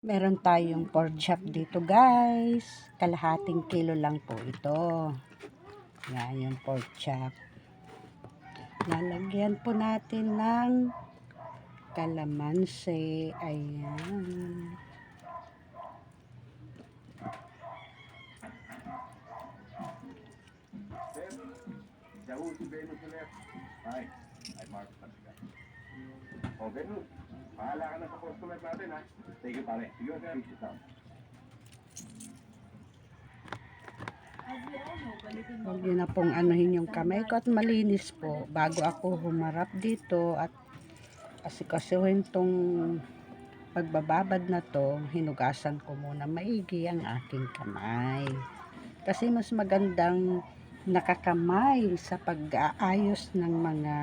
Meron tayong pork chop dito guys. Kalahating kilo lang po ito. Yan yung pork chop. Lalagyan po natin ng kalamansi. Ayan. O, Venus, pahala ka na sa customer natin, ha? Sige, pare. Sige, sit down. Huwag yun na pong anuhin yung kamay ko at malinis po bago ako humarap dito at asikasuhin tong pagbababad na to. Hinugasan ko muna maigi ang aking kamay kasi mas magandang nakakamay sa pag-aayos ng mga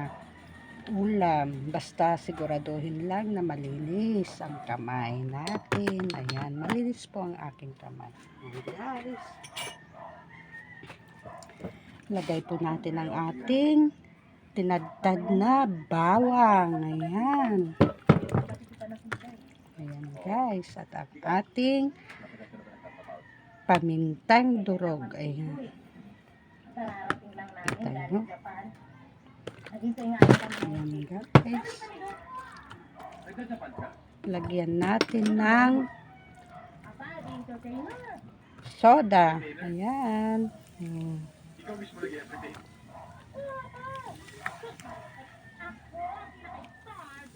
ulam. Basta siguraduhin lang na malinis ang kamay natin. Ayan, malinis po ang aking kamay. Guys, lagay po natin ang ating tinadtad na bawang. Ayan. Ayan guys, at ang ating pamintang durog. Ayan. Kita nyo. Ayan guys. Lagyan natin ng soda. Ayan.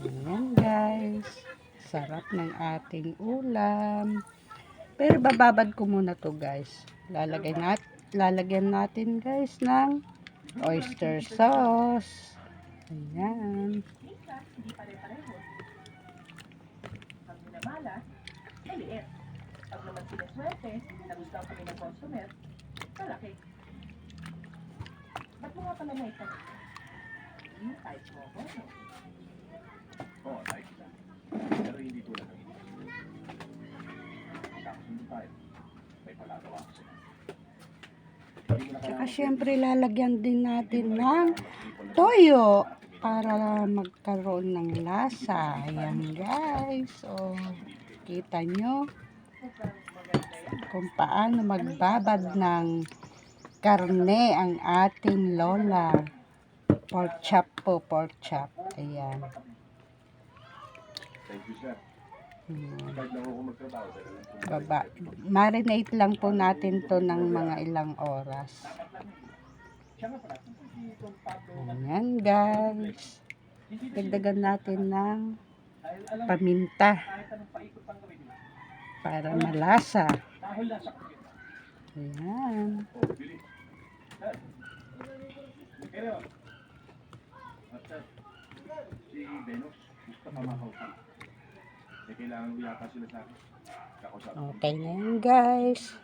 Ayan guys. Sarap ng ating ulam. Pero bababad ko muna to guys. Lalagyan natin guys ng oyster sauce. Ayan. Hindi pare-pareho. Pag minamalas, maliit. Pag naman sineswerte, nagustuhan kami ng consumer, malaki. Ba't mo nga pala na ito? Type mo ko. Oo, type ka. Pero hindi tulad ng ito. Kakasunod tayo. May palagawa ko sila. Tsaka syempre lalagyan din natin ng toyo para magkaroon ng lasa. Ayan guys. O, kita nyo kung paano magbabad ng karne ang ating lola. Pork chop po, pork chop. Ayan. Thank you, sir. Kahit na ako magtrabaho, Baba. Marinate lang po natin to ng mga ilang oras. Ayan guys. Dagdagan natin ng paminta para malasa. Ayan. Si Venus, gusto ka makausap. Kailangan mo yata sila sa akin. Kakausap. Okay na yun guys.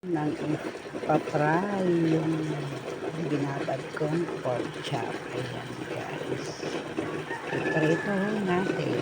Nang ipapry yung binabad kong pork chop. Ayan guys. Iprito natin.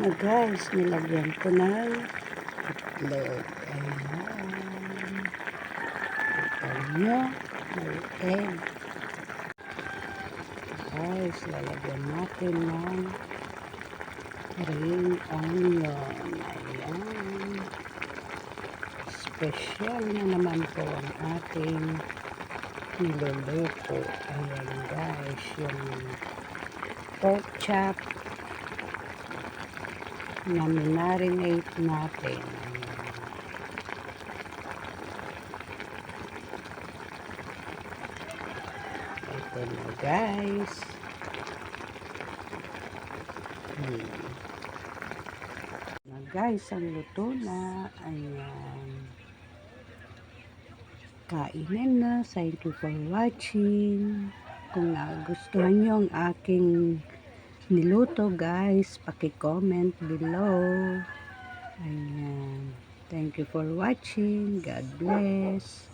Na guys, nilagyan ko ng itlog. Ayan. Ito nyo, may egg. Guys, lalagyan natin ng ring onion. Ayan. Special na naman po ang ating niluluto. Ayan guys, yung pork chop na minarinate natin. Ito na guys. Na guys, ang luto na. Ayan. Kainin na. Thank you for watching. Kung nagustuhan nyo ang aking niluto guys, paki-comment below. Ayan. Thank you for watching. God bless.